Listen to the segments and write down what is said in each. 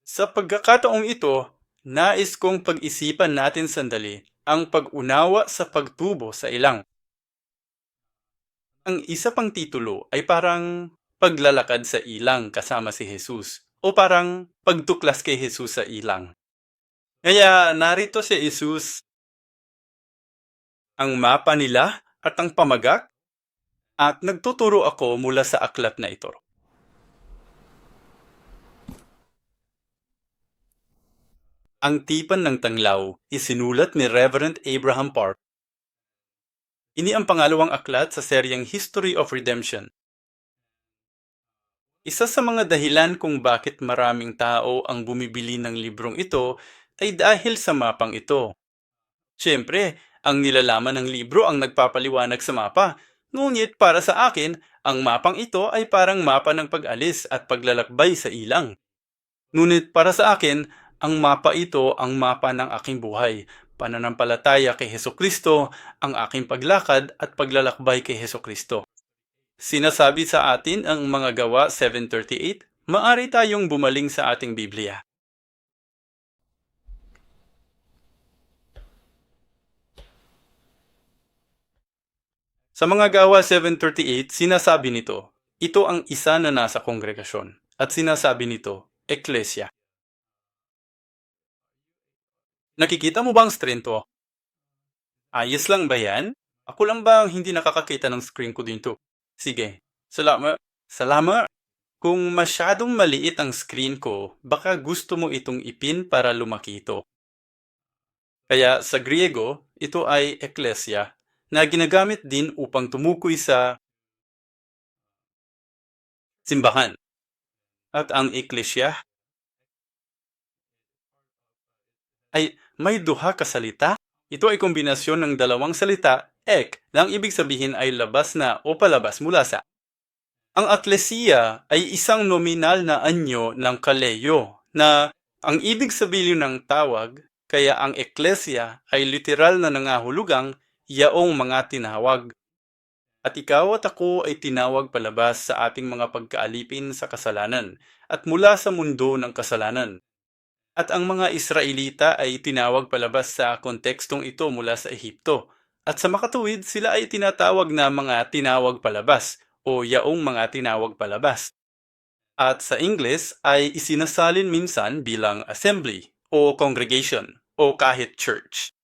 Sa pagkakataong ito, nais kong pag-isipan natin sandali ang pag-unawa sa pagtubo sa ilang. Ang isa pang titulo ay parang paglalakad sa ilang kasama si Jesus o parang pagtuklas kay Jesus sa ilang. Kaya narito si Jesus, ang mapa nila at ang pamagak at nagtuturo ako mula sa aklat na ito. Ang Tipan ng Tanglaw isinulat ni Reverend Abraham Park. Ini ang pangalawang aklat sa seryeng History of Redemption. Isa sa mga dahilan kung bakit maraming tao ang bumibili ng librong ito ay dahil sa mapang ito. Siyempre, ang nilalaman ng libro ang nagpapaliwanag sa mapa. Ngunit para sa akin, ang mapang ito ay parang mapa ng pag-alis at paglalakbay sa ilang. Ngunit para sa akin, ang mapa ito ang mapa ng aking buhay. Pananampalataya kay Hesukristo, ang aking paglakad at paglalakbay kay Hesukristo. Sinasabi sa atin ang mga Gawa 7:38, maaari tayong bumaling sa ating Biblia. Sa mga Gawa 7:38, sinasabi nito, ito ang isa na nasa kongregasyon. At sinasabi nito, Eklesya. Nakikita mo ba ang screen to? Ayos lang ba yan? Ako lang ba ang hindi nakakakita ng screen ko dito? Sige. Salamat. Salamat. Kung masyadong maliit ang screen ko, baka gusto mo itong ipin para lumaki ito. Kaya sa Griego, ito ay eklesya na ginagamit din upang tumukoy sa simbahan. At ang eklesya ay may duha ka salita. Ito ay kombinasyon ng dalawang salita, ek, na ang ibig sabihin ay labas na o palabas mula sa. Ang eklesiya ay isang nominal na anyo ng kaleyo na ang ibig sabihin ng tawag, kaya ang eklesiya ay literal na nangahulugang yaong mga tinawag. At ikaw at ako ay tinawag palabas sa ating mga pagkaalipin sa kasalanan at mula sa mundo ng kasalanan. At ang mga Israelita ay tinawag palabas sa kontekstong ito mula sa Ehipto. At sa makatuwid, sila ay tinatawag na mga tinawag palabas o yaong mga tinawag palabas. At sa Ingles ay isinasalin minsan bilang assembly o congregation o kahit church.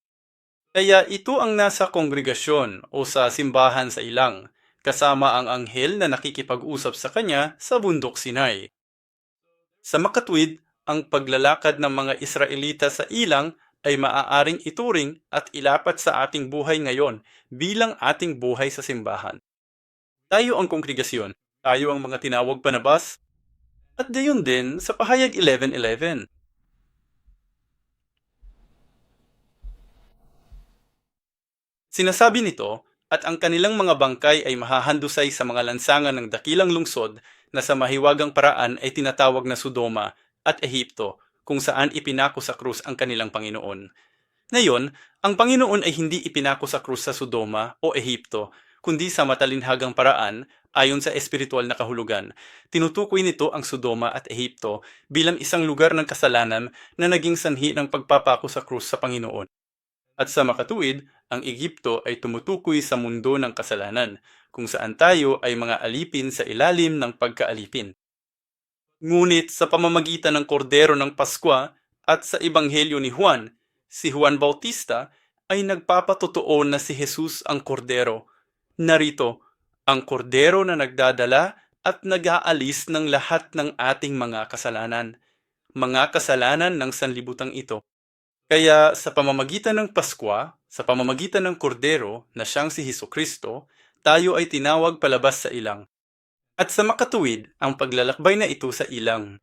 Kaya ito ang nasa kongregasyon o sa simbahan sa ilang, kasama ang anghel na nakikipag-usap sa kanya sa bundok Sinai. Sa makatwid, ang paglalakad ng mga Israelita sa ilang ay maaaring ituring at ilapat sa ating buhay ngayon bilang ating buhay sa simbahan. Tayo ang kongregasyon, tayo ang mga tinawag panabas, at gayon din sa pahayag 11:11. Sinasabi nito, at ang kanilang mga bangkay ay mahahandusay sa mga lansangan ng dakilang lungsod na sa mahiwagang paraan ay tinatawag na Sodoma at Ehipto, kung saan ipinako sa krus ang kanilang Panginoon. Ngayon, ang Panginoon ay hindi ipinako sa krus sa Sodoma o Ehipto, kundi sa matalinhagang paraan ayon sa espiritual na kahulugan. Tinutukoy nito ang Sodoma at Ehipto bilang isang lugar ng kasalanan na naging sanhi ng pagpapako sa krus sa Panginoon. At sa makatuwid, ang Ehipto ay tumutukoy sa mundo ng kasalanan, kung saan tayo ay mga alipin sa ilalim ng pagkaalipin. Ngunit sa pamamagitan ng kordero ng Paskwa at sa Ebanghelyo ni Juan, si Juan Bautista ay nagpapatotoo na si Jesus ang kordero. Narito, ang kordero na nagdadala at nag-aalis ng lahat ng ating mga kasalanan. Mga kasalanan ng sanlibutan ito. Kaya sa pamamagitan ng Paskwa, sa pamamagitan ng kordero na siyang si Hesukristo, tayo ay tinawag palabas sa ilang. At sa makatuwid, ang paglalakbay na ito sa ilang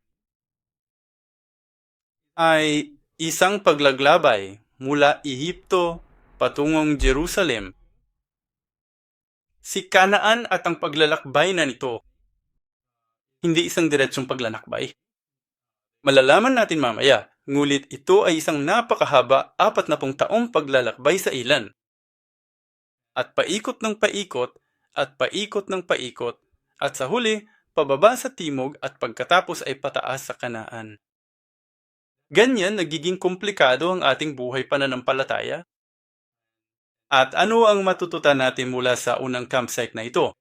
ay isang paglaglabay mula Ehipto patungong Jerusalem. Si Kanaan at ang paglalakbay na nito, hindi isang diretsong paglalakbay. Malalaman natin mamaya, ngulit ito ay isang napakahaba 40 taong paglalakbay sa ilan. At paikot ng paikot, at paikot ng paikot, at sa huli, pababa sa timog at pagkatapos ay pataas sa Kanaan. Ganyan nagiging komplikado ang ating buhay pananampalataya. At ano ang matututan natin mula sa unang campsite na ito?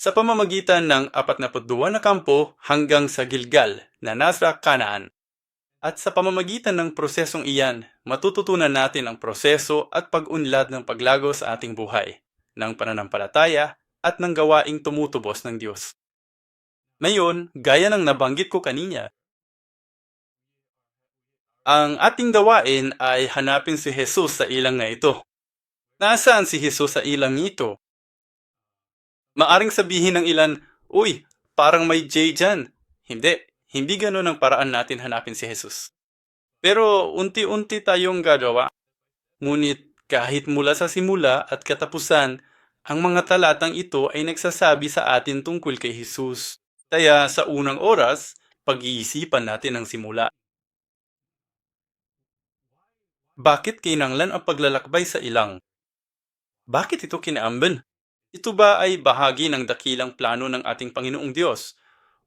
Sa pamamagitan ng 42 na kampo hanggang sa Gilgal na nasa Kanaan. At sa pamamagitan ng prosesong iyan, matututunan natin ang proseso at pag-unlad ng paglago sa ating buhay, ng pananampalataya at ng gawaing tumutubos ng Diyos. Ngayon, gaya ng nabanggit ko kanina, ang ating gawain ay hanapin si Jesus sa ilang na ito. Nasaan si Jesus sa ilang ito? Maaring sabihin ng ilan, "Uy, parang may J dyan." Hindi ganun ang paraan natin hanapin si Jesus. Pero unti-unti tayong gagawa. Ngunit kahit mula sa simula at katapusan, ang mga talatang ito ay nagsasabi sa atin tungkol kay Jesus. Kaya sa unang oras, pag-iisipan natin ang simula. Bakit kinanglan ang paglalakbay sa ilang? Bakit ito kinaamban? Ito ba ay bahagi ng dakilang plano ng ating Panginoong Diyos?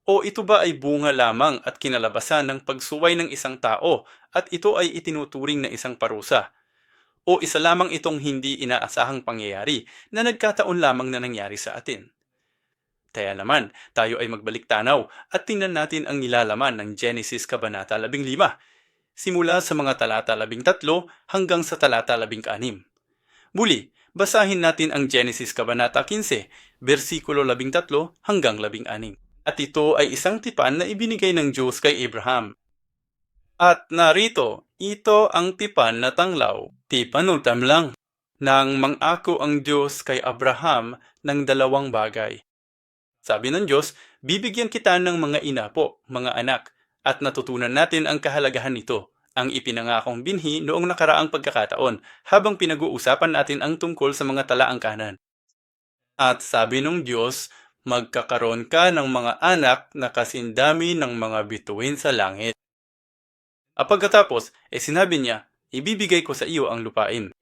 O ito ba ay bunga lamang at kinalabasan ng pagsuway ng isang tao at ito ay itinuturing na isang parusa? O isa lamang itong hindi inaasahang pangyayari na nagkataon lamang na nangyari sa atin? Kaya naman, tayo ay magbalik tanaw at tingnan natin ang nilalaman ng Genesis Kabanata 15, simula sa mga talata 13 hanggang sa talata 16. Muli, basahin natin ang Genesis Kabanata 15, versikulo 13 hanggang 16. At ito ay isang tipan na ibinigay ng Diyos kay Abraham. At narito, ito ang tipan na tanglaw, tipanutam lang, nang mangako ang Diyos kay Abraham ng dalawang bagay. Sabi ng Diyos, bibigyan kita ng mga inapo, mga anak, at natutunan natin ang kahalagahan nito, ang ipinangakong binhi noong nakaraang pagkakataon habang pinag-uusapan natin ang tungkol sa mga talaang kanan. At sabi ng Diyos, magkakaroon ka ng mga anak na kasindami ng mga bituin sa langit. At pagkatapos, sinabi niya, ibibigay ko sa iyo ang lupain.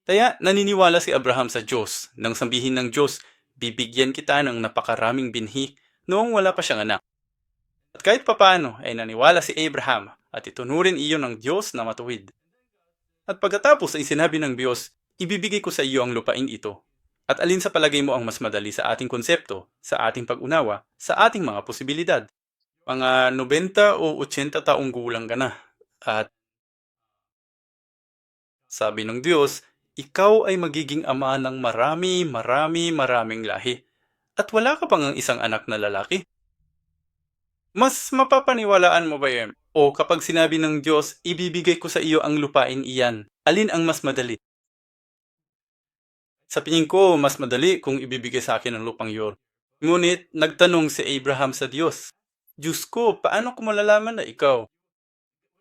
Kaya naniniwala si Abraham sa Diyos nang sabihin ng Diyos, bibigyan kita ng napakaraming binhi noong wala pa siyang anak. At kahit papaano ay naniwala si Abraham at itunurin iyon ng Diyos na matuwid. At pagkatapos ay sinabi ng Diyos, ibibigay ko sa iyo ang lupain ito. At alin sa palagay mo ang mas madali sa ating konsepto, sa ating pag-unawa, sa ating mga posibilidad? Mga 90 o 80 taong gulang ka na. At sabi ng Diyos, ikaw ay magiging ama ng maraming lahi. At wala ka pang ang isang anak na lalaki. Mas mapapaniwalaan mo ba yan? O kapag sinabi ng Diyos, ibibigay ko sa iyo ang lupain iyan, alin ang mas madali? Sa tingin ko, mas madali kung ibibigay sa akin ang lupang iyon. Ngunit nagtanong si Abraham sa Diyos, Diyos ko, paano ko malalaman na ikaw?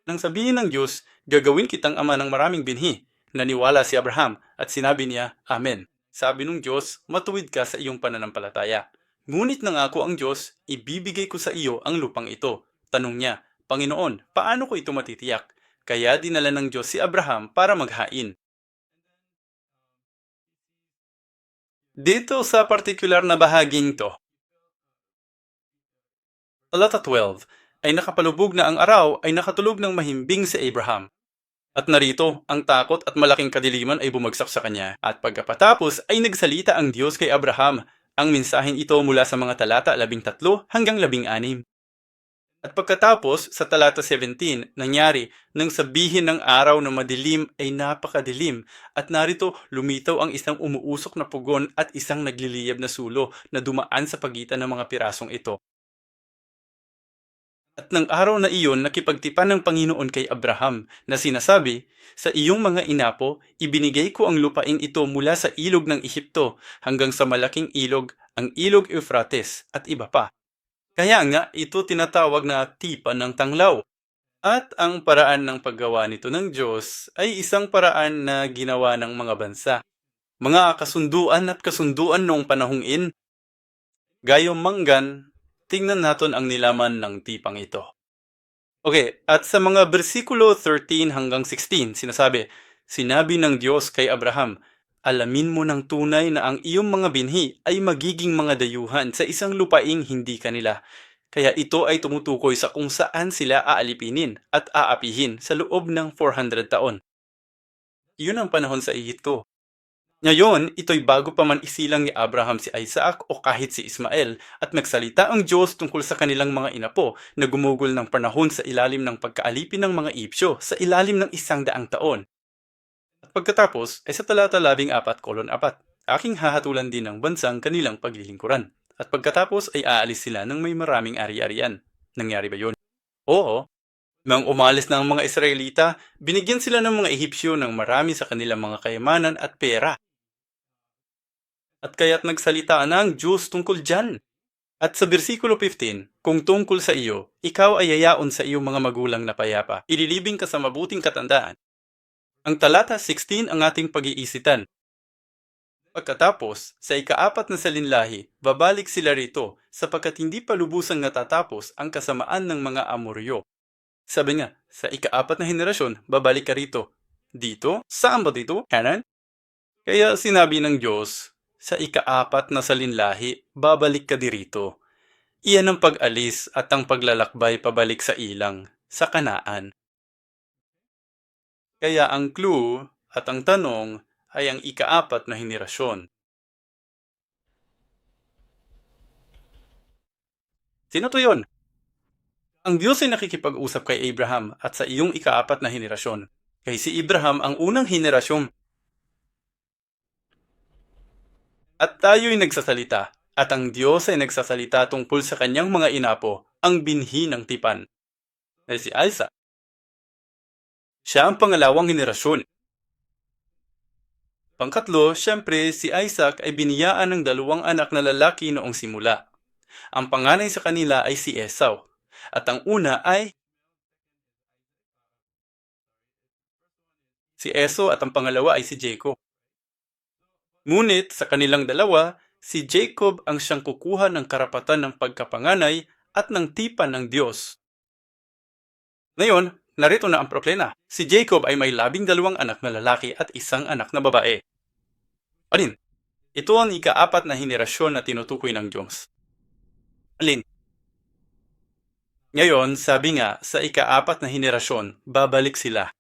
Nang sabihin ng Diyos, gagawin kitang ama ng maraming binhi. Naniwala si Abraham at sinabi niya, Amen. Sabi ng Diyos, matuwid ka sa iyong pananampalataya. Ngunit nangako ang Diyos, ibibigay ko sa iyo ang lupang ito. Tanong niya, Panginoon, paano ko ito matitiyak? Kaya dinala ng Diyos si Abraham para maghain. Dito sa partikular na bahaging to, Talata 12, ay nakapalubog na ang araw ay nakatulog ng mahimbing si Abraham. At narito, ang takot at malaking kadiliman ay bumagsak sa kanya. At pagkatapos ay nagsalita ang Diyos kay Abraham. Ang mensahen ito mula sa mga talata 13 hanggang 16. At pagkatapos, sa talata 17, nangyari, nang sabihin ng araw na madilim ay napakadilim, at narito lumitaw ang isang umuusok na pugon at isang nagliliyab na sulo na dumaan sa pagitan ng mga pirasong ito. At ng araw na iyon, nakipagtipan ng Panginoon kay Abraham na sinasabi, sa iyong mga inapo, ibinigay ko ang lupain ito mula sa ilog ng Ehipto hanggang sa malaking ilog, ang ilog Euphrates at iba pa. Kaya nga, ito tinatawag na tipan ng tanglaw. At ang paraan ng paggawa nito ng Diyos ay isang paraan na ginawa ng mga bansa. Mga kasunduan at kasunduan noong panahong in. Gayong manggan, tingnan natin ang nilaman ng tipang ito. Okay, at sa mga bersikulo 13 hanggang 16, sinabi ng Diyos kay Abraham, alamin mo ng tunay na ang iyong mga binhi ay magiging mga dayuhan sa isang lupaing hindi kanila. Kaya ito ay tumutukoy sa kung saan sila aalipinin at aapihin sa loob ng 400 taon. Iyon ang panahon sa Ehipto. Ngayon, ito'y bago pa man isilang ni Abraham si Isaac o kahit si Ismael at nagsalita ang Diyos tungkol sa kanilang mga inapo na gumugol ng panahon sa ilalim ng pagkaalipin ng mga Ipsyo sa ilalim ng 100 taon. At pagkatapos ay sa talata 14:4, aking hahatulan din ng bansang kanilang paglilingkuran. At pagkatapos ay aalis sila ng may maraming ari-arian. Nangyari ba yun? Oo. Nang umalis na ang mga Israelita, binigyan sila ng mga Ehipsyo ng marami sa kanilang mga kayamanan at pera. At kaya't nagsalita na ang Diyos tungkol dyan. At sa versikulo 15, kung tungkol sa iyo, ikaw ay yayaon sa iyong mga magulang na payapa. Ililibing ka sa mabuting katandaan. Ang talata 16 ang ating pag-iisitan. Pagkatapos, sa ika-4 na salinlahi, babalik sila rito sapagkat hindi pa lubusang natatapos ang kasamaan ng mga Amoryo. Sabi nga, sa ika-4 na henerasyon, babalik ka rito. Dito? Saan ba dito? Hanan? Kaya sinabi ng Diyos, sa ika-4 na salinlahi, babalik ka dirito. Iyan ang pag-alis at ang paglalakbay pabalik sa ilang, sa Kanaan. Kaya ang clue at ang tanong ay ang ika-4 na henerasyon. Sino to yun? Ang Diyos ay nakikipag-usap kay Abraham at sa iyong ika-4 na henerasyon. Kay si Abraham ang unang henerasyon. At tayo'y nagsasalita, at ang Diyos ay nagsasalita tungkol sa kanyang mga inapo, ang binhi ng tipan. Ay si Isaac. Siya ang pangalawang henerasyon. Pangkatlo, syempre, si Isaac ay biniyaan ng 2 anak na lalaki noong simula. Ang panganay sa kanila ay si Esau, at ang una ay si Esau at ang pangalawa ay si Jacob. Ngunit sa kanilang dalawa, si Jacob ang siyang kukuha ng karapatan ng pagkapanganay at ng tipan ng Diyos. Ngayon, narito na ang problema. Si Jacob ay may 12 anak na lalaki at 1 anak na babae. Alin? Ito ang ika-4 na henerasyon na tinutukoy ng Diyos. Alin? Ngayon, sabi nga, sa ika-4 na henerasyon, babalik sila.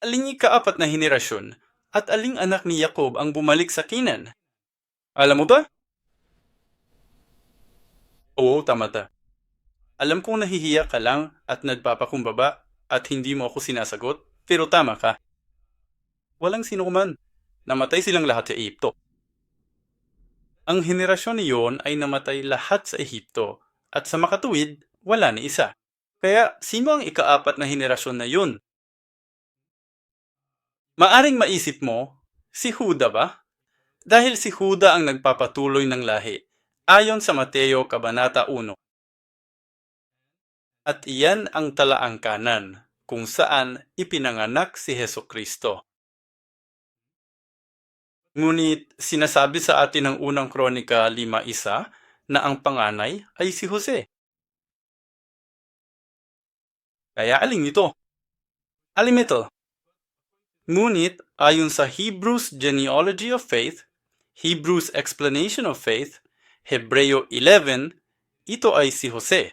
Aling ika-4 na henerasyon at aling anak ni Jacob ang bumalik sa Canaan? Alam mo ba? Oo, tama ta. Alam kong nahihiya ka lang at nagpapakumbaba at hindi mo ako sinasagot, pero tama ka. Walang sino man. Namatay silang lahat sa Ehipto. Ang henerasyon niyon ay namatay lahat sa Ehipto at sa makatuwid, wala ni isa. Kaya sino ang ika-4 na henerasyon na yun? Maaring maisip mo, si Huda ba? Dahil si Huda ang nagpapatuloy ng lahi, ayon sa Mateo Kabanata 1. At iyan ang talaang kanan, kung saan ipinanganak si Hesukristo. Ngunit sinasabi sa atin ng unang Kronika 5:1 na ang panganay ay si Jose. Kaya alin ito? Alin ito? Ngunit ayon sa Hebrews Genealogy of Faith, Hebrews Explanation of Faith, Hebreo 11, ito ay si Jose.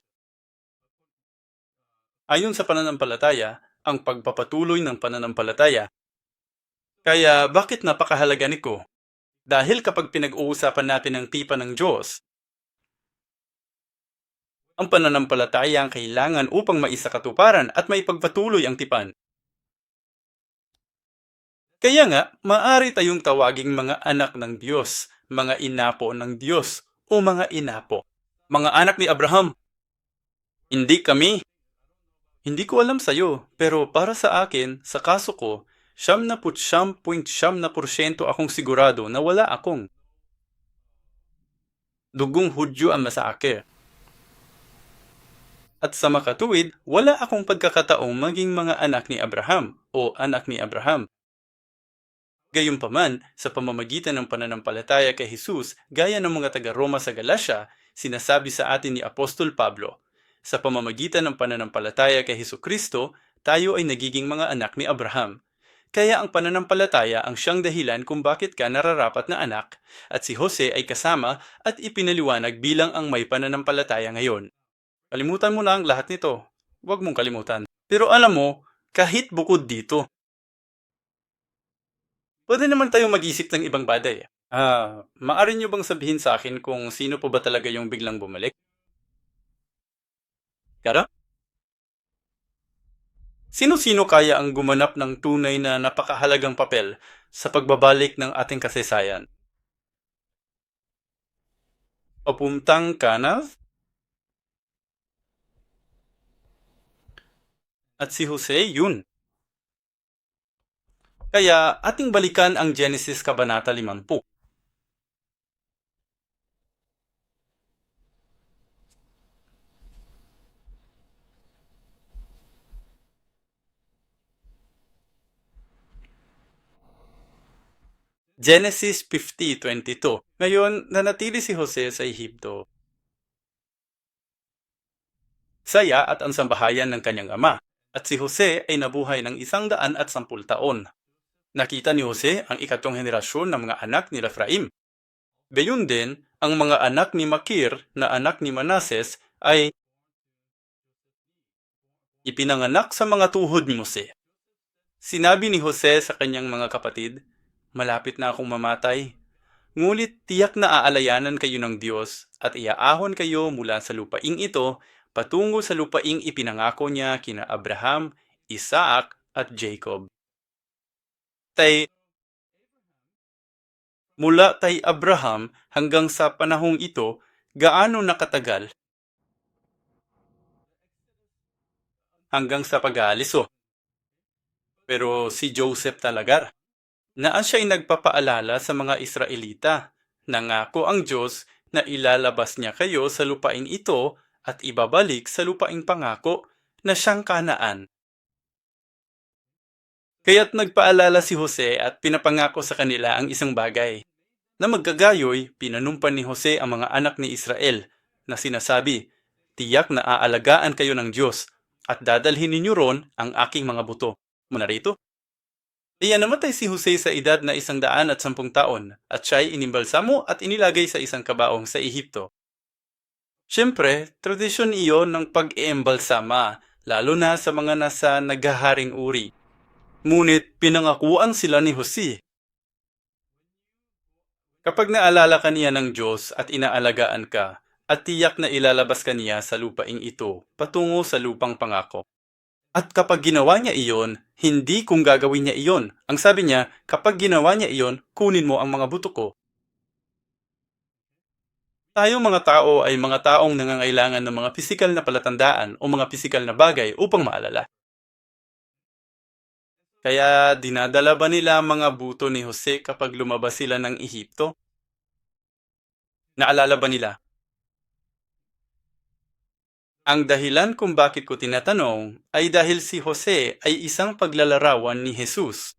Ayon sa pananampalataya, ang pagpapatuloy ng pananampalataya. Kaya bakit napakahalaga nito? Dahil kapag pinag-uusapan natin ang tipan ng Diyos, ang pananampalataya ang kailangan upang maisakatuparan at maipagpatuloy ang tipan. Kaya nga, maaari tayong tawaging mga anak ng Diyos, mga inapo ng Diyos, o mga inapo. Mga anak ni Abraham. Hindi kami. Hindi ko alam sa'yo, pero para sa akin, sa kaso ko, 99.9% akong sigurado na wala akong dugong Hudyo ang masakir. At sa makatuwid, wala akong pagkakataong maging mga anak ni Abraham o anak ni Abraham. Gayunpaman, sa pamamagitan ng pananampalataya kay Jesus, gaya ng mga taga-Roma sa Galacia, sinasabi sa atin ni Apostol Pablo, sa pamamagitan ng pananampalataya kay Hesukristo, tayo ay nagiging mga anak ni Abraham. Kaya ang pananampalataya ang siyang dahilan kung bakit ka nararapat na anak, at si Jose ay kasama at ipinaliwanag bilang ang may pananampalataya ngayon. Kalimutan mo na ang lahat nito. Huwag mong kalimutan. Pero alam mo, kahit bukod dito, pwede naman tayong mag-isip ng ibang bagay. Maaari niyo bang sabihin sa akin kung sino po ba talaga yung biglang bumalik? Kara? Sino-sino kaya ang gumanap ng tunay na napakahalagang papel sa pagbabalik ng ating kasaysayan? Papuntang kanan? At si Jose, yun. Kaya ating balikan ang Genesis Kabanata 50. Genesis 50:22. Ngayon, nanatili si Jose sa Ehipto. Saya at ang sambahayan ng kanyang ama. At si Jose ay nabuhay ng 110 taon. Nakita ni Jose ang ikatlong henerasyon ng mga anak ni Ephraim. Gayon din, ang mga anak ni Makir na anak ni Manases ay ipinanganak sa mga tuhod ni Jose. Sinabi ni Jose sa kanyang mga kapatid, "Malapit na akong mamatay. Ngunit tiyak na aalayanan kayo ng Diyos at iaahon kayo mula sa lupaing ito patungo sa lupaing ipinangako niya kina Abraham, Isaac at Jacob." Mula kay Abraham hanggang sa panahong ito, gaano nakatagal? Hanggang sa pag-aalis. Pero si Joseph talaga, na siya ay nagpapaalala sa mga Israelita. Nangako ang Diyos na ilalabas niya kayo sa lupaing ito at ibabalik sa lupaing pangako na siyang Kanaan. Kaya't nagpaalala si Jose at pinapangako sa kanila ang isang bagay. Na magkagayoy, pinanumpan ni Jose ang mga anak ni Israel na sinasabi, "Tiyak na aalagaan kayo ng Diyos at dadalhin ninyo ron ang aking mga buto." Muna rito. Namatay si Jose sa edad na 110 taon at siya ay inimbalsamo at inilagay sa isang kabaong sa Ehipto. Siyempre, tradisyon iyon ng pag-iembalsama, lalo na sa mga nasa naghaharing uri. Ngunit pinangakuan sila ni Jose. Kapag naalala ka niya ng Diyos at inaalagaan ka, at tiyak na ilalabas ka niya sa lupaing ito patungo sa lupang pangako. At kapag ginawa niya iyon, hindi kung gagawin niya iyon. Ang sabi niya, kapag ginawa niya iyon, kunin mo ang mga buto ko. Tayong mga tao ay mga taong nangangailangan ng mga pisikal na palatandaan o mga pisikal na bagay upang maalala. Kaya dinadala ba nila ang mga buto ni Jose kapag lumabas sila ng Ehipto? Naalala ba nila? Ang dahilan kung bakit ko tinatanong ay dahil si Jose ay isang paglalarawan ni Jesus.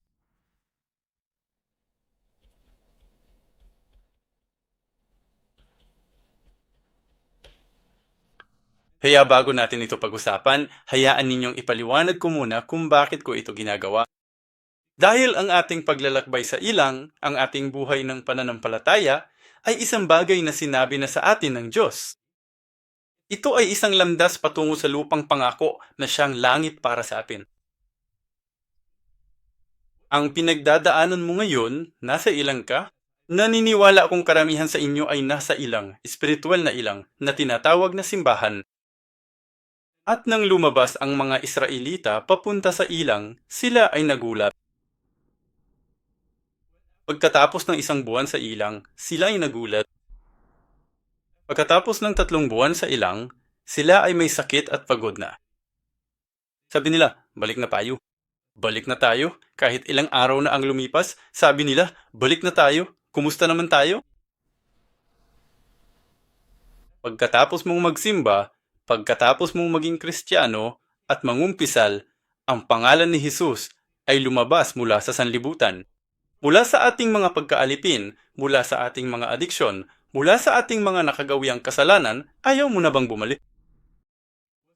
Kaya bago natin ito pag-usapan, hayaan ninyong ipaliwanag ko muna kung bakit ko ito ginagawa. Dahil ang ating paglalakbay sa ilang, ang ating buhay ng pananampalataya, ay isang bagay na sinabi na sa atin ng Diyos. Ito ay isang landas patungo sa lupang pangako na siyang langit para sa atin. Ang pinagdadaanan mo ngayon, nasa ilang ka? Naniniwala akong karamihan sa inyo ay nasa ilang, espiritual na ilang, na tinatawag na simbahan. At nang lumabas ang mga Israelita papunta sa ilang, sila ay nagulat. Pagkatapos ng 1 buwan sa ilang, sila ay nagulat. Pagkatapos ng 3 buwan sa ilang, sila ay may sakit at pagod na. Sabi nila, balik na tayo. Balik na tayo. Kahit ilang araw na ang lumipas, sabi nila, balik na tayo. Kumusta naman tayo? Pagkatapos mong magsimba, pagkatapos mong maging Kristiyano at mangumpisal, ang pangalan ni Jesus ay lumabas mula sa sanlibutan. Mula sa ating mga pagkaalipin, mula sa ating mga adiksyon, mula sa ating mga nakagawiang kasalanan, ayaw mo na bang bumalik?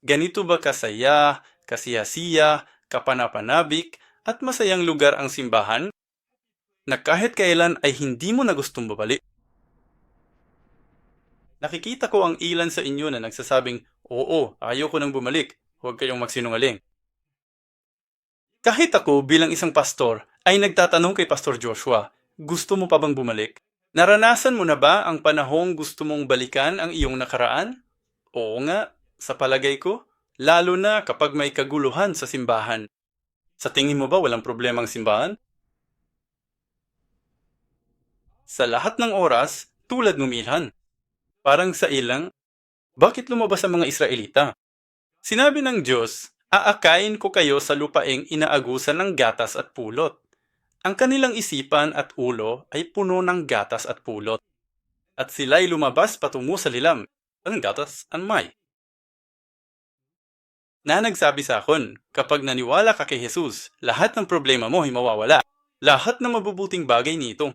Ganito ba kasaya, kasiyasiya, kapanapanabik, at masayang lugar ang simbahan? Na kahit kailan ay hindi mo na gustong babalik? Nakikita ko ang ilan sa inyo na nagsasabing, Oo, ayoko nang bumalik. Huwag kayong magsinungaling. Kahit ako bilang isang pastor ay nagtatanong kay Pastor Joshua, gusto mo pa bang bumalik? Naranasan mo na ba ang panahong gusto mong balikan ang iyong nakaraan? Oo nga, sa palagay ko, lalo na kapag may kaguluhan sa simbahan. Sa tingin mo ba walang problema ang simbahan? Sa lahat ng oras, tulad ng Milhan. Parang sa ilang, bakit lumabas ang mga Israelita? Sinabi ng Diyos, aakain ko kayo sa lupaing inaagusan ng gatas at pulot. Ang kanilang isipan at ulo ay puno ng gatas at pulot. At sila'y lumabas patungo sa lilam. Ang gatas ang may. Na nagsabi sa akin, kapag naniwala ka kay Jesus, lahat ng problema mo ay mawawala. Lahat ng mabubuting bagay nito.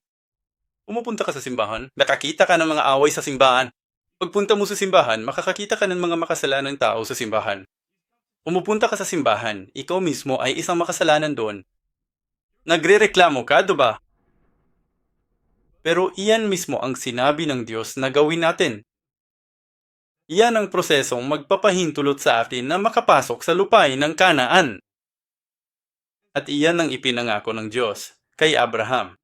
Pumupunta ka sa simbahan, nakakita ka ng mga away sa simbahan. Pagpunta mo sa simbahan, makakakita ka ng mga makasalanang tao sa simbahan. Pumupunta ka sa simbahan, ikaw mismo ay isang makasalanan doon. Nagrereklamo ka, diba? Pero iyan mismo ang sinabi ng Diyos na gawin natin. Iyan ang prosesong magpapahintulot sa atin na makapasok sa lupain ng Kanaan. At iyan ang ipinangako ng Diyos kay Abraham.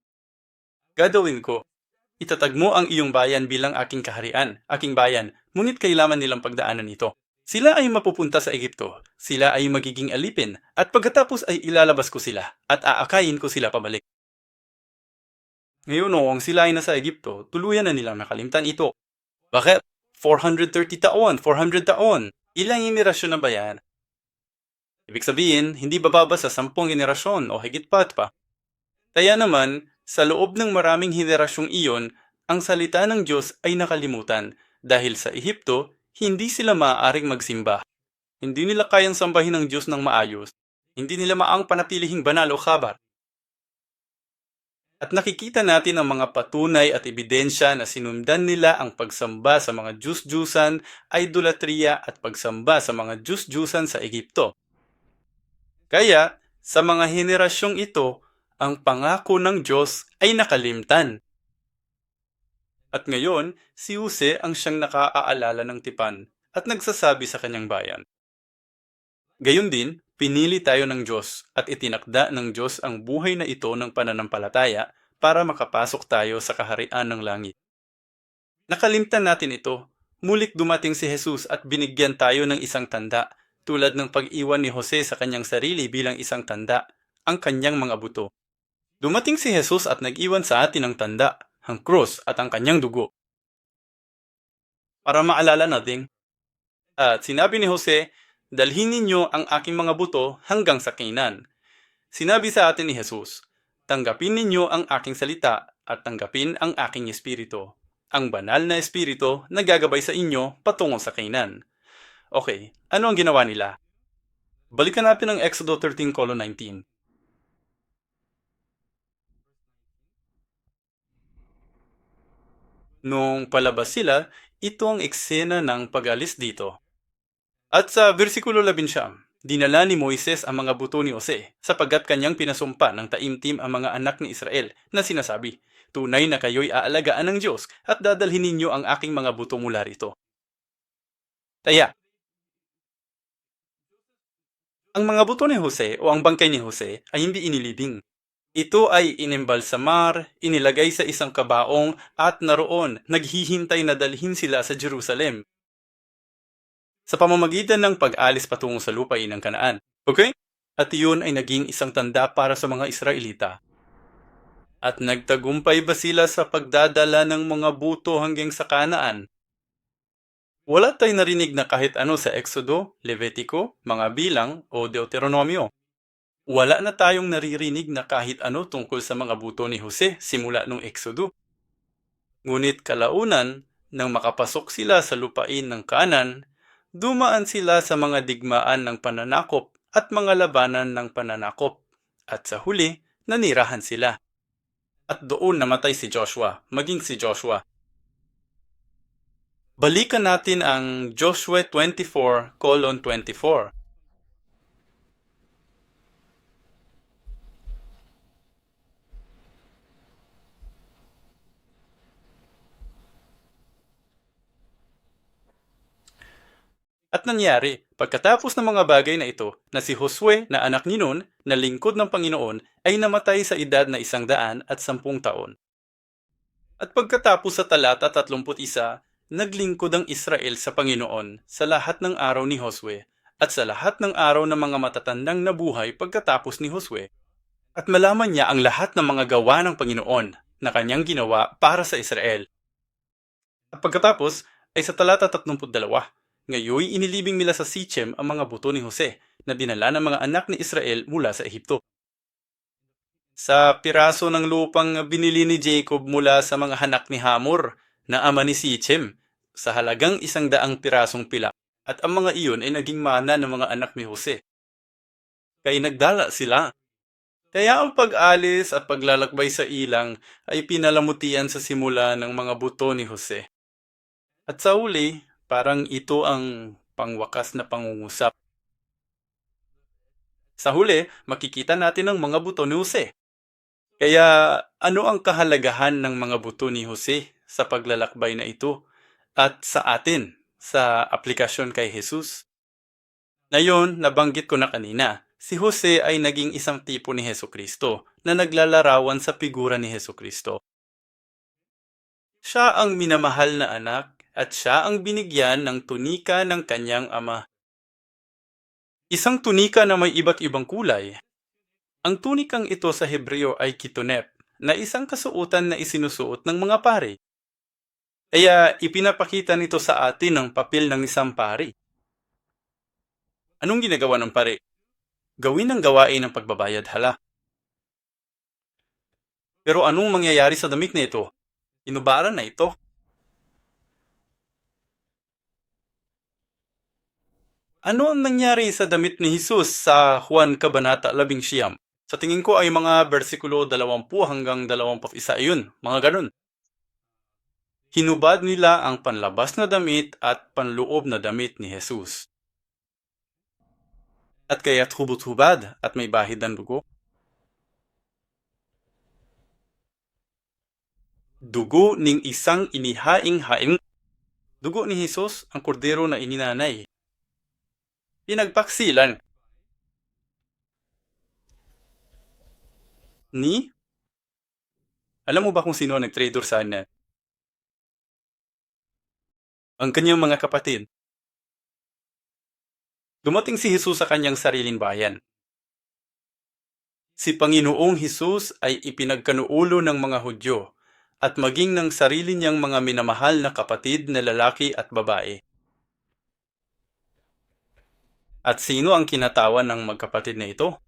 Gagawin ko. Itatag mo ang iyong bayan bilang aking kaharian, aking bayan, ngunit kailangan nilang pagdaanan ito. Sila ay mapupunta sa Ehipto, sila ay magiging alipin, at pagkatapos ay ilalabas ko sila, at aakayin ko sila pabalik. Ngayon noong sila ay nasa Ehipto, tuluyan na nilang nakalimtan ito. Bakit? 430 taon, 400 taon. Ilang henerasyon na ba yan? Ibig sabihin, hindi bababa sa 10 henerasyon o higit pa. Kaya naman, sa loob ng maraming henerasyong iyon, ang salita ng Diyos ay nakalimutan dahil sa Ehipto, hindi sila maaaring magsimba. Hindi nila kayang sambahin ng Diyos ng maayos. Hindi nila maang panatilihing banal o kabar. At nakikita natin ang mga patunay at ebidensya na sinundan nila ang pagsamba sa mga Diyos-Diyusan, idolatria at pagsamba sa mga Diyos-Diyusan sa Ehipto. Kaya, sa mga henerasyong ito, ang pangako ng Diyos ay nakalimtan. At ngayon, si Jose ang siyang nakaaalala ng tipan at nagsasabi sa kanyang bayan. Gayon din, pinili tayo ng Diyos at itinakda ng Diyos ang buhay na ito ng pananampalataya para makapasok tayo sa kaharian ng langit. Nakalimtan natin ito. Mulik dumating si Jesus at binigyan tayo ng isang tanda, tulad ng pag-iwan ni Jose sa kanyang sarili bilang isang tanda, ang kanyang mga buto. Dumating si Jesus at nag-iwan sa atin ng tanda, ang krus at ang kanyang dugo. Para maalala natin, at sinabi ni Jose, dalhin ninyo ang aking mga buto hanggang sa Canaan. Sinabi sa atin ni Jesus, tanggapin ninyo ang aking salita at tanggapin ang aking espiritu. Ang banal na espiritu na gagabay sa inyo patungo sa Canaan. Okay, ano ang ginawa nila? Balikan natin ang Exodo 13:19. Nung palabas sila, ito ang eksena ng pag-alis dito. At sa versikulo 11, dinala ni Moises ang mga buto ni Jose sapagkat kanyang pinasumpa ng taimtim ang mga anak ni Israel na sinasabi, tunay na kayo'y aalagaan ng Diyos at dadalhin ninyo ang aking mga buto mula rito. Kaya, ang mga buto ni Jose o ang bangkay ni Jose ay hindi inilibing. Ito ay inimbalsamar, inilagay sa isang kabaong at naroon naghihintay na dalhin sila sa Jerusalem sa pamamagitan ng pag-alis patungo sa lupain ng Kanaan. Okay? At iyon ay naging isang tanda para sa mga Israelita. At nagtagumpay ba sila sa pagdadala ng mga buto hanggang sa Kanaan? Wala tayong narinig na kahit ano sa Exodo, Levitico, mga bilang o Deuteronomio. Wala na tayong naririnig na kahit ano tungkol sa mga buto ni Jose simula nung Exodo. Ngunit kalaunan, nang makapasok sila sa lupain ng Kanaan, dumaan sila sa mga digmaan ng pananakop at mga labanan ng pananakop. At sa huli, nanirahan sila. At doon namatay si Joshua, maging si Joshua. Balikan natin ang Joshua 24:24. At nangyari, pagkatapos ng mga bagay na ito, na si Josue na anak ni Nun, na lingkod ng Panginoon, ay namatay sa edad na 110 taon. At pagkatapos sa talata 31, naglingkod ang Israel sa Panginoon sa lahat ng araw ni Josue at sa lahat ng araw ng mga matatandang nabuhay pagkatapos ni Josue. At malaman niya ang lahat ng mga gawa ng Panginoon na kanyang ginawa para sa Israel. At pagkatapos ay sa talata 32, ngayoy inilibing nila sa Sichem ang mga buto ni Jose na dinala ng mga anak ni Israel mula sa Ehipto. Sa piraso ng lupang binili ni Jacob mula sa mga hanak ni Hamor na ama ni Sichem sa halagang 100 pirasong pilak, at ang mga iyon ay naging mana ng mga anak ni Jose. Kaya nagdala sila. Kaya ang pag-alis at paglalakbay sa ilang ay pinalamutian sa simula ng mga buto ni Jose. At sa uli, parang ito ang pangwakas na pangungusap. Sa huli, makikita natin ang mga buto ni Jose. Kaya ano ang kahalagahan ng mga buto ni Jose sa paglalakbay na ito at sa atin sa aplikasyon kay Jesus? Ngayon, nabanggit ko na kanina, si Jose ay naging isang tipo ni Hesukristo na naglalarawan sa figura ni Hesukristo. Siya ang minamahal na anak at siya ang binigyan ng tunika ng kanyang ama. Isang tunika na may iba't ibang kulay. Ang tunikang ito sa Hebreo ay kitonep, na isang kasuotan na isinusuot ng mga pari. Kaya ipinapakita nito sa atin ang papel ng isang pari. Anong ginagawa ng pari? Gawin ang gawain ng pagbabayad hala. Pero anong mangyayari sa damit na ito? Inubaran na ito. Ano ang nangyari sa damit ni Jesus sa Juan Kabanata 11? Sa tingin ko ay mga versikulo 20 hanggang 21 yun, mga ganun. Hinubad nila ang panlabas na damit at panloob na damit ni Jesus. At kaya't hubot-hubad at may bahid ng dugo. Dugo ning isang inihaing-haing. Dugo ni Jesus ang kordero na ininanay. Pinagpaksilan ni, alam mo ba kung sino ang nag-traitor sa kanya? Ang kanyang mga kapatid. Dumating si Jesus sa kanyang sariling bayan. Si Panginoong Jesus ay ipinagkanuulo ng mga Hudyo at maging ng sarili niyang mga minamahal na kapatid na lalaki at babae. At sino ang kinatawan ng magkapatid na ito?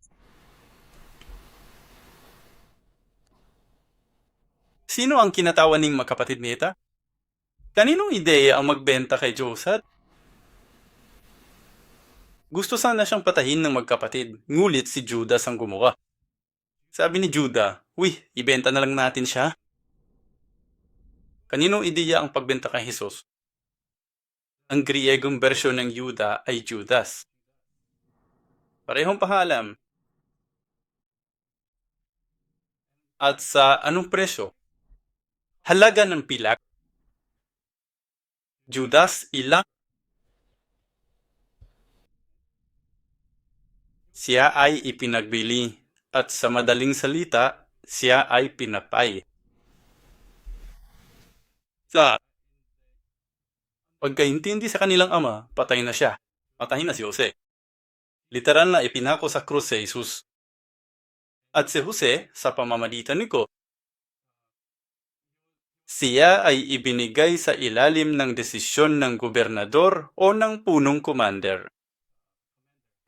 Sino ang kinatawan ng magkapatid nito? Kaninong ideya ang magbenta kay Joseph? Gusto sana siyang patahin ng magkapatid, ngulit si Judas ang gumawa. Sabi ni Judah, "Uy, ibenta na lang natin siya." Kaninong ideya ang pagbenta kay Jesus? Ang Griegong bersyon ng Judah ay Judas. Parehong pangalan. At sa anong presyo? Halaga ng pilak. Judas ilang. Siya ay ipinagbili at sa madaling salita, siya ay pinapay. Sa pagkaintindi sa kanilang ama, patay na siya. Patay na si Jose. Literal na ipinako sa krus si Jesus. At si Jose, sa pamamagitan nito, siya ay ibinigay sa ilalim ng desisyon ng gobernador o ng punong commander.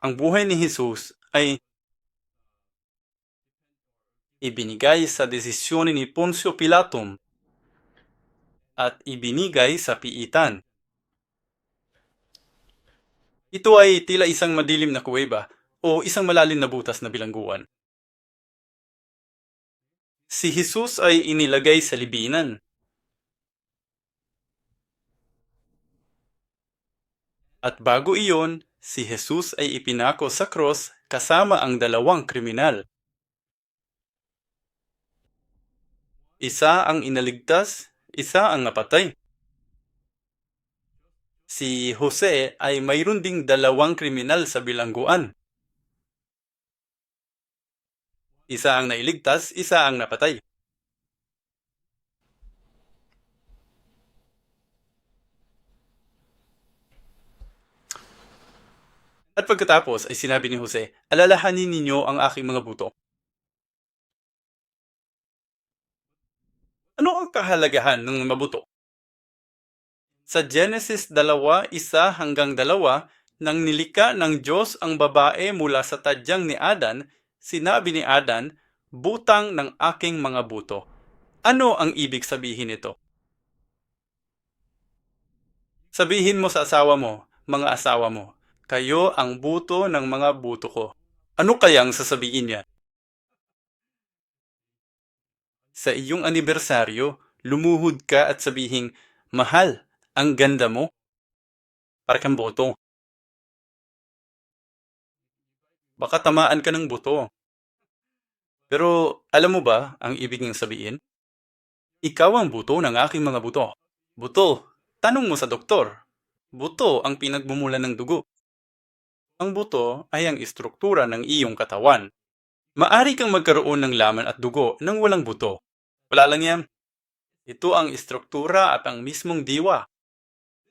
Ang buhay ni Jesus ay ibinigay sa desisyon ni Poncio Pilato at ibinigay sa piitan. Ito ay tila isang madilim na kuweba o isang malalim na butas na bilangguan. Si Jesus ay inilagay sa libingan. At bago iyon, si Jesus ay ipinako sa cross kasama ang dalawang kriminal. Isa ang inaligtas, isa ang napatay. Si Jose ay mayroon ding dalawang kriminal sa bilangguan. Isa ang nailigtas, isa ang napatay. At pagkatapos ay sinabi ni Jose, alalahanin ninyo ang aking mga buto. Ano ang kahalagahan ng mabuto? Sa Genesis 2:1-2, nang nilikha ng Diyos ang babae mula sa tadyang ni Adan, sinabi ni Adan, butang ng aking mga buto. Ano ang ibig sabihin nito? Sabihin mo sa asawa mo, mga asawa mo, kayo ang buto ng mga buto ko. Ano kayang sasabihin niya? Sa iyong anibersaryo, lumuhod ka at sabihing, mahal, ang ganda mo. Para kang boto. Baka tamaan ka ng buto. Pero alam mo ba ang ibig niyang sabihin? Ikaw ang buto ng aking mga buto. Buto, tanong mo sa doktor. Buto ang pinagmumulan ng dugo. Ang buto ay ang istruktura ng iyong katawan. Maari kang magkaroon ng laman at dugo nang walang buto. Wala lang yan. Ito ang istruktura at ang mismong diwa.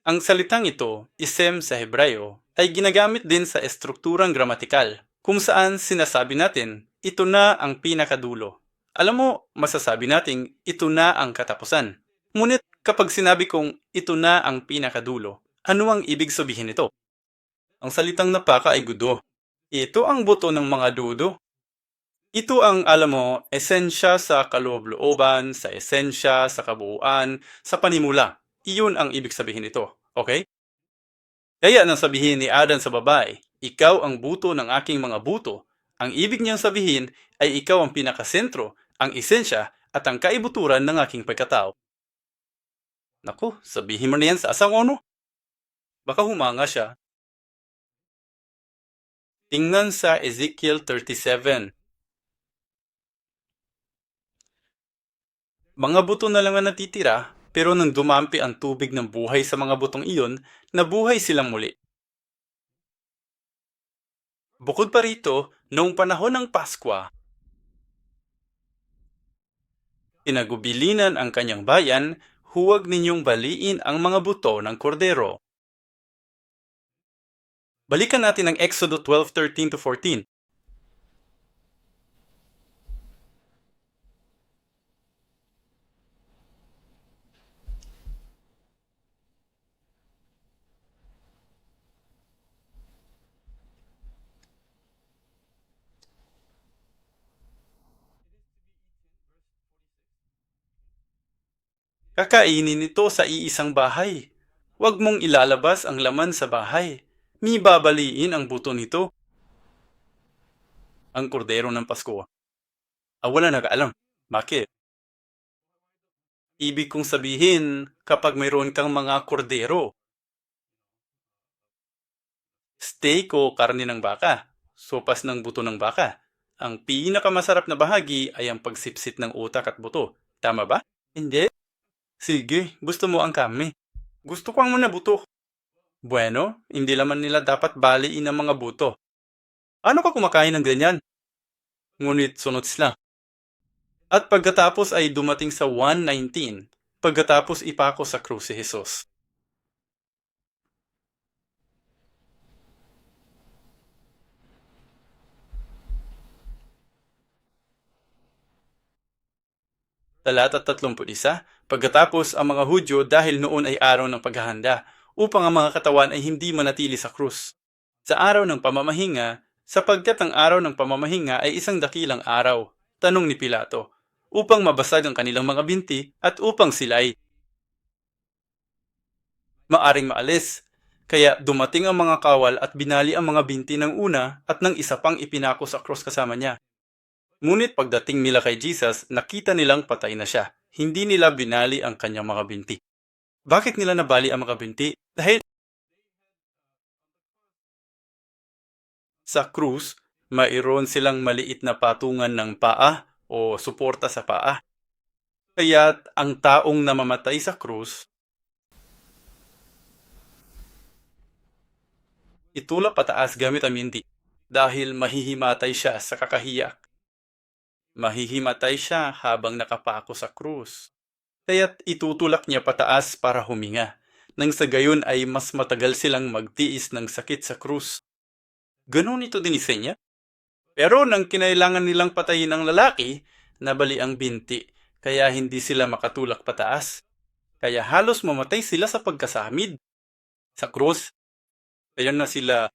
Ang salitang ito, isem sa Hebreo, ay ginagamit din sa estrukturang gramatikal, kung saan sinasabi natin, ito na ang pinakadulo. Alam mo, masasabi nating ito na ang katapusan. Ngunit kapag sinabi kong ito na ang pinakadulo, ano ang ibig sabihin nito? Ang salitang napaka ay gudo. Ito ang buto ng mga dudo. Ito ang, alam mo, esensya sa kaloob-looban, sa esensya, sa kabuuan, sa panimula. Iyon ang ibig sabihin nito, okay? Kaya nang sabihin ni Adan sa babae, ikaw ang buto ng aking mga buto, ang ibig niyang sabihin ay ikaw ang pinakasentro, ang esensya, at ang kaibuturan ng aking pagkatao. Naku, sabihin mo na yan sa asawa mo. Baka humanga siya. Tingnan sa Ezekiel 37. Mga buto na lang ang natitira, pero nang dumampi ang tubig ng buhay sa mga butong iyon, nabuhay silang muli. Bukod pa rito, noong panahon ng Paskwa, pinagubilinan ang kanyang bayan, huwag ninyong baliin ang mga buto ng kordero. Balikan natin ang Exodo 12:13-14. Kakainin ito sa iisang bahay. Huwag mong ilalabas ang laman sa bahay. Mi babaliin ang buto nito. Ang kordero ng Pasko. Wala nag-alam. Bakit? Ibig kong sabihin, kapag mayroon kang mga kordero, steak o karne ng baka, sopas ng buto ng baka, ang pinakamasarap na bahagi ay ang pagsipsit ng utak at buto. Tama ba? Hindi. Sige, gusto mo ang kami. Gusto ko ang mga buto. Bueno, hindi naman nila dapat baliin ang mga buto. Ano ka kumakain ng ganyan? Ngunit sunod sila. At pagkatapos ay dumating sa 1:19, pagkatapos ipako sa krus si Jesus. Talata 31, pagkatapos ang mga Hudyo dahil noon ay araw ng paghahanda, upang ang mga katawan ay hindi manatili sa krus. Sa araw ng pamamahinga, sapagkat ang araw ng pamamahinga ay isang dakilang araw, tanong ni Pilato, upang mabasag ang kanilang mga binti at upang sila'y maaring maalis. Kaya dumating ang mga kawal at binali ang mga binti ng una at ng isa pang ipinako sa krus kasama niya. Ngunit pagdating nila kay Jesus, nakita nilang patay na siya. Hindi nila binali ang kanyang mga binti. Bakit nila nabali ang mga binti? Dahil sa krus, mayroon silang maliit na patungan ng paa o suporta sa paa. Kaya't ang taong namamatay sa krus Itulak pataas gamit ang binti dahil mahihimatay siya sa kakahiyak. Mahihimatay siya habang nakapako sa krus. Kaya't itutulak niya pataas para huminga, nang sa gayon ay mas matagal silang magtiis ng sakit sa krus. Ganon ito dinisenya. Pero nang kinailangan nilang patayin ang lalaki, nabali ang binti, kaya hindi sila makatulak pataas. Kaya halos mamatay sila sa pagkasamid. Sa krus, kaya na sila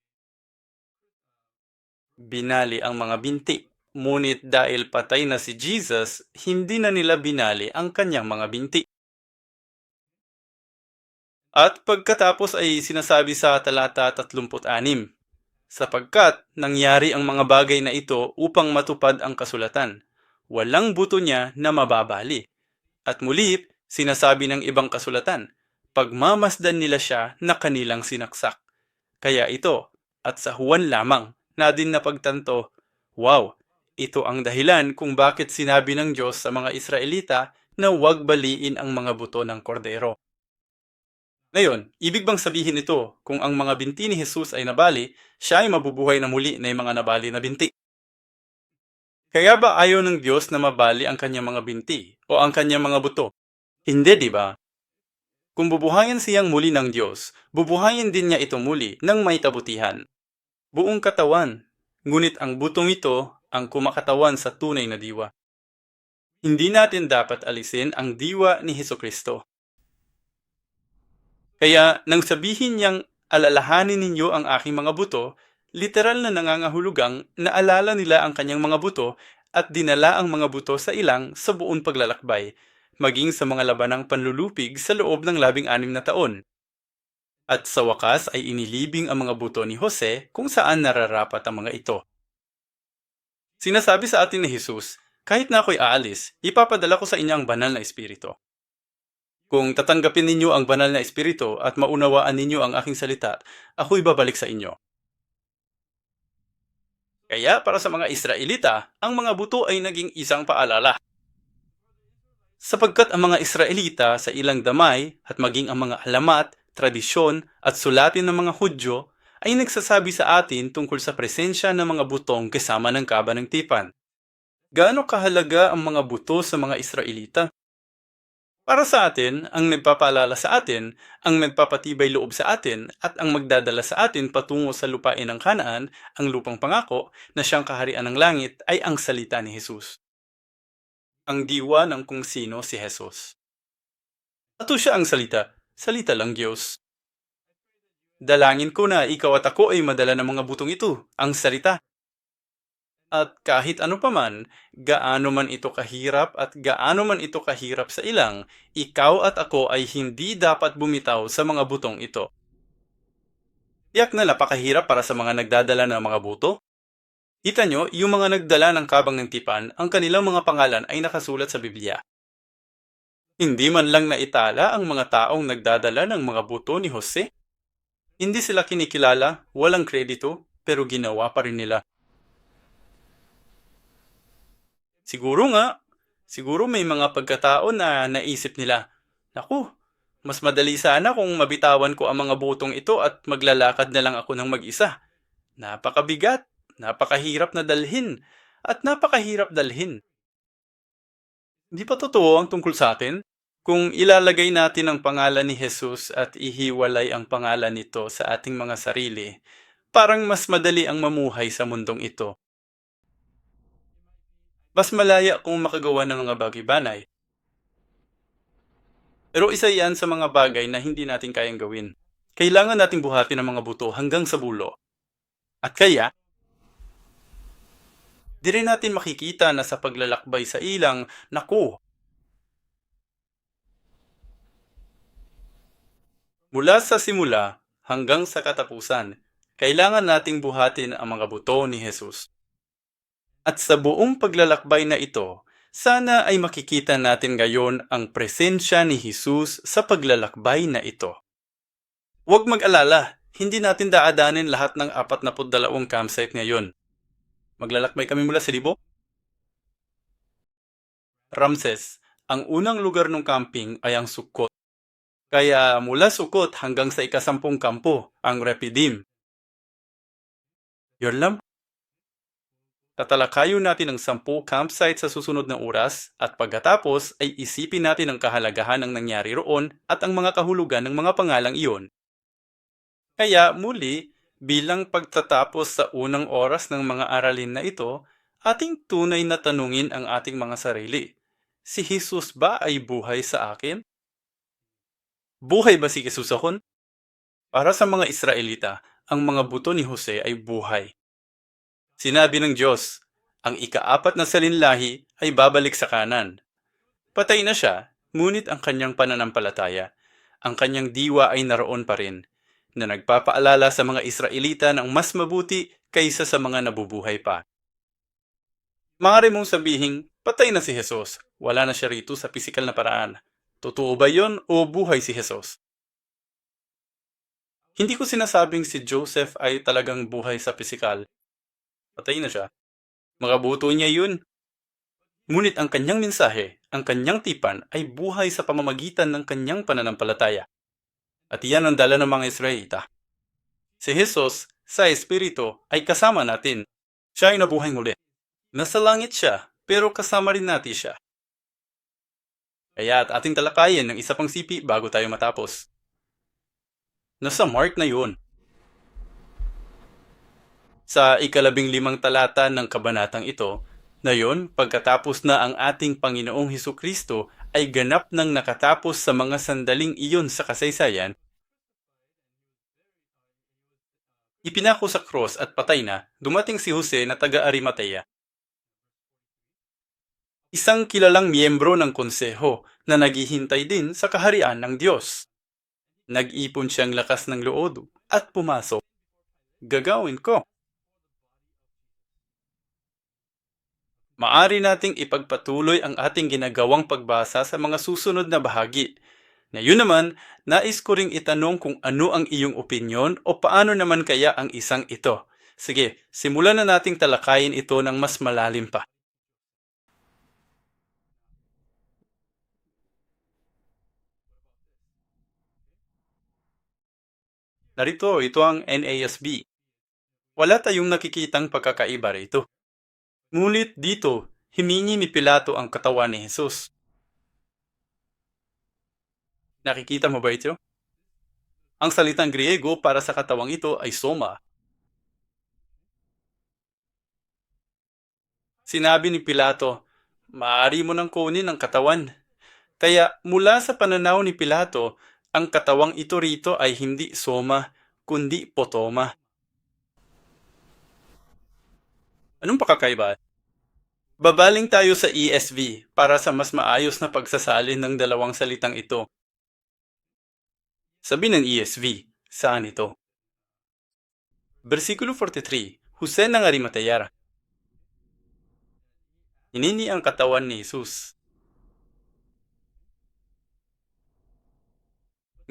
binali ang mga binti. Ngunit dahil patay na si Jesus, hindi na nila binali ang kanyang mga binti. At pagkatapos ay sinasabi sa talata 36, sapagkat nangyari ang mga bagay na ito upang matupad ang kasulatan. Walang buto niya na mababali. At muli, sinasabi ng ibang kasulatan, pagmamasdan nila siya na kanilang sinaksak. Kaya ito, at sa Juan lamang, na din napagtanto, wow, ito ang dahilan kung bakit sinabi ng Diyos sa mga Israelita na huwag baliin ang mga buto ng kordero. Ngayon, ibig bang sabihin ito kung ang mga binti ni Jesus ay nabali, siya ay mabubuhay na muli na mga nabali na binti? Kaya ba ayaw ng Diyos na mabali ang kanyang mga binti o ang kanyang mga buto? Hindi, di ba? Kung bubuhayin siyang muli ng Diyos, bubuhayin din niya ito muli ng may kabutihan. Buong katawan, ngunit ang butong ito ang kumakatawan sa tunay na diwa. Hindi natin dapat alisin ang diwa ni Hesukristo. Kaya nang sabihin niyang alalahanin ninyo ang aking mga buto, literal na nangangahulugang naalala nila ang kanyang mga buto at dinala ang mga buto sa ilang sa buong paglalakbay, maging sa mga labanang panlulupig sa loob ng 16 na taon. At sa wakas ay inilibing ang mga buto ni Jose kung saan nararapat ang mga ito. Sinasabi sa atin ni Jesus, kahit na ako'y aalis, ipapadala ko sa inyo ang banal na espiritu. Kung tatanggapin ninyo ang banal na espiritu at maunawaan ninyo ang aking salita, ako'y babalik sa inyo. Kaya para sa mga Israelita, ang mga buto ay naging isang paalala. Sapagkat ang mga Israelita sa ilang damay at maging ang mga alamat, tradisyon at sulatin ng mga Hudyo ay nagsasabi sa atin tungkol sa presensya ng mga butong kasama ng kaba ng tipan. Gaano kahalaga ang mga buto sa mga Israelita? Para sa atin, ang nagpapaalala sa atin, ang nagpapatibay loob sa atin, at ang magdadala sa atin patungo sa lupain ng Kanaan, ang lupang pangako, na siyang kaharian ng langit, ay ang salita ni Jesus. Ang diwa ng kung sino si Jesus. Ato siya ang salita lang Diyos. Dalangin ko na ikaw at ako ay madala ng mga butong ito, ang salita. At kahit ano paman, gaano man ito kahirap sa ilang, ikaw at ako ay hindi dapat bumitaw sa mga butong ito. Tiyak na napakahirap para sa mga nagdadala ng mga buto. Kita nyo, yung mga nagdala ng kabang ng tipan, ang kanilang mga pangalan ay nakasulat sa Biblia. Hindi man lang naitala ang mga taong nagdadala ng mga buto ni Jose. Hindi sila kinikilala, walang kredito, pero ginawa pa rin nila. Siguro may mga pagkataon na naisip nila, naku, mas madali sana kung mabitawan ko ang mga butong ito at maglalakad na lang ako ng mag-isa. Napakabigat, napakahirap na dalhin, at napakahirap dalhin. Di pa totoo ang tungkol sa atin? Kung ilalagay natin ang pangalan ni Jesus at ihiwalay ang pangalan nito sa ating mga sarili, parang mas madali ang mamuhay sa mundong ito. Mas malaya kung makagawa ng mga bagay-banay. Pero isa yan sa mga bagay na hindi natin kayang gawin. Kailangan nating buhatin ang mga buto hanggang sa bulo. At kaya, di rin natin makikita na sa paglalakbay sa ilang, naku, mula sa simula hanggang sa katapusan, kailangan nating buhatin ang mga buto ni Jesus. At sa buong paglalakbay na ito, sana ay makikita natin ngayon ang presensya ni Jesus sa paglalakbay na ito. Huwag mag-alala, hindi natin daadanin lahat ng 42 campsite ngayon. Maglalakbay kami mula sa Libo. Ramses, ang unang lugar ng camping ay ang Sukkot. Kaya mula Sukkot hanggang sa ika-10 kampo, ang Repidim. Yun lang. Tatalakayin natin ang 10 campsite sa susunod na oras at pagkatapos ay isipin natin ang kahalagahan ng nangyari roon at ang mga kahulugan ng mga pangalang iyon. Kaya muli, bilang pagtatapos sa unang oras ng mga aralin na ito, ating tunay na tanungin ang ating mga sarili. Si Jesus ba ay buhay sa akin? Buhay ba si Jesus akon? Para sa mga Israelita, ang mga buto ni Jose ay buhay. Sinabi ng Diyos, ang ikaapat na salinlahi ay babalik sa kanan. Patay na siya, ngunit ang kanyang pananampalataya, ang kanyang diwa ay naroon pa rin, na nagpapaalala sa mga Israelita ng mas mabuti kaysa sa mga nabubuhay pa. Maaari mong sabihin, patay na si Jesus, wala na siya rito sa pisikal na paraan. Totoo ba yon o buhay si Jesus? Hindi ko sinasabing si Joseph ay talagang buhay sa pisikal. Patay na siya. Mga buto niya yun. Ngunit ang kanyang mensahe, ang kanyang tipan ay buhay sa pamamagitan ng kanyang pananampalataya. At iyan ang dala ng mga Israelita. Si Jesus, sa Espiritu, ay kasama natin. Siya ay nabuhay muli. Nasa langit siya, pero kasama rin natin siya. Kaya at ating talakayin ng isa pang sipi bago tayo matapos. Nasa Mark na yun. Sa 15 talata ng kabanatang ito, na yun, pagkatapos na ang ating Panginoong Hesukristo ay ganap nang nakatapos sa mga sandaling iyon sa kasaysayan, ipinako sa cross at patay na, dumating si Jose na taga-Arimatea. Isang kilalang miyembro ng konseho na naghihintay din sa kaharian ng Diyos. Nag-ipon siyang lakas ng loob at pumasok. Gagawin ko. Maari nating ipagpatuloy ang ating ginagawang pagbasa sa mga susunod na bahagi. Ngayon naman, nais ko ring itanong kung ano ang iyong opinyon o paano naman kaya ang isang ito. Sige, simulan na nating talakayin ito ng mas malalim pa. Narito, ito ang NASB. Wala tayong nakikitang pagkakaiba rito. Ngunit dito, himingi ni Pilato ang katawan ni Jesus. Nakikita mo ba ito? Ang salitang Griego para sa katawang ito ay soma. Sinabi ni Pilato, maaari mo nang kunin ang katawan. Kaya mula sa pananaw ni Pilato, ang katawang ito rito ay hindi soma, kundi potoma. Anong pakakaiba? Babaling tayo sa ESV para sa mas maayos na pagsasalin ng dalawang salitang ito. Sabi ng ESV, saan ito? Versikulo 43, Jose ng Arimatea. Hinini ang katawan ni Jesus.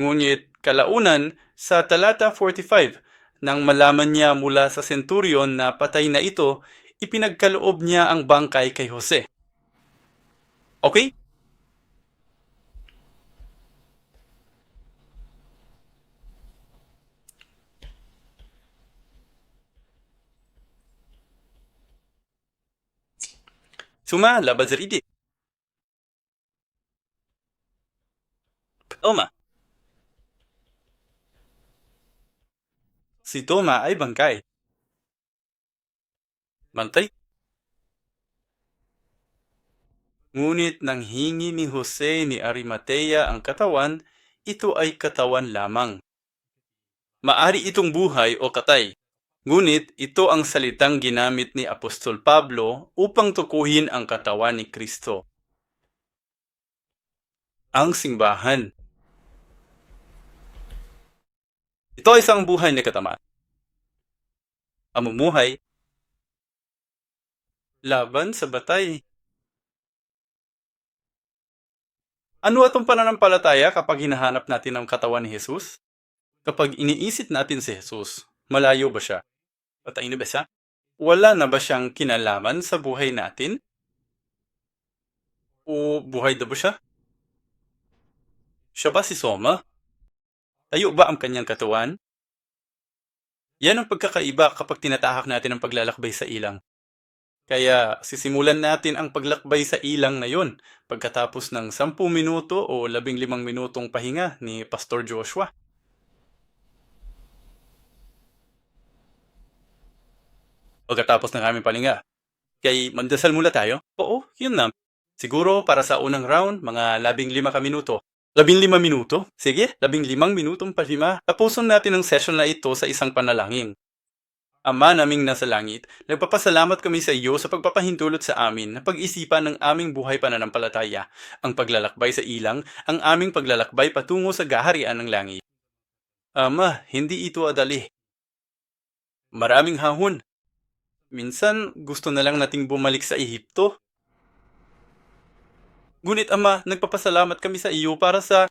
Ngunit kalaunan sa talata 45, nang malaman niya mula sa centurion na patay na ito, ipinagkaloob niya ang bangkay kay Jose. Okay? Suma, labazridi. Toma. Si Toma ay bangkay. Bantay. Ngunit nang hingi ni Jose ni Arimatea ang katawan, ito ay katawan lamang. Maari itong buhay o katay. Ngunit ito ang salitang ginamit ni Apostol Pablo upang tukuhin ang katawan ni Kristo. Ang simbahan. Ito ay isang buhay na katama. Amumuhay laban sa batay. Ano atong pananampalataya kapag hinahanap natin ang katawan ni Jesus? Kapag iniisip natin si Jesus, malayo ba siya? Patay na ba siya? Wala na ba siyang kinalaman sa buhay natin? O buhay na ba siya? Siya ba si Soma? Tayo ba ang kanyang katawan? Yan ang pagkakaiba kapag tinatahak natin ang paglalakbay sa ilang. Kaya sisimulan natin ang paglakbay sa ilang na yon pagkatapos ng 10 minuto o 15 minutong pahinga ni Pastor Joshua. Pagkatapos ng aming palinga, kay mandasal muna tayo? Oo, yun na. Siguro para sa unang round, mga 15 ka minuto. 15 minuto? Sige, 15 minutong palima. Tapusin natin ang session na ito sa isang panalangin. Ama naming nasa langit, nagpapasalamat kami sa iyo sa pagpapahintulot sa amin na pag-isipan ng aming buhay pananampalataya, ang paglalakbay sa ilang, ang aming paglalakbay patungo sa gaharian ng langit. Ama, hindi ito adali. Maraming hahon. Minsan, gusto na lang nating bumalik sa Ehipto. Ngunit Ama, nagpapasalamat kami sa iyo para sa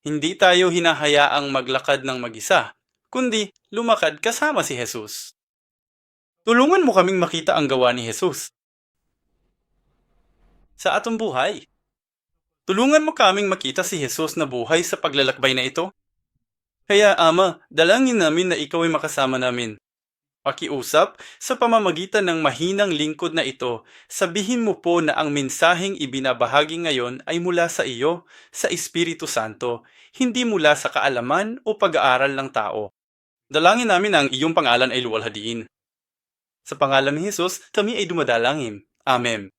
hindi tayo hinahayaang maglakad ng mag-isa, kundi lumakad kasama si Jesus. Tulungan mo kaming makita ang gawa ni Jesus sa atong buhay. Tulungan mo kaming makita si Jesus na buhay sa paglalakbay na ito. Kaya Ama, dalangin namin na ikaw ay makasama namin. Pakiusap sa pamamagitan ng mahinang lingkod na ito, sabihin mo po na ang mensaheng ibinabahagi ngayon ay mula sa iyo, sa Espiritu Santo, hindi mula sa kaalaman o pag-aaral ng tao. Dalangin namin ang iyong pangalan ay luwalhadiin. Sa pangalan ni Jesus, kami ay dumadalangin. Amen.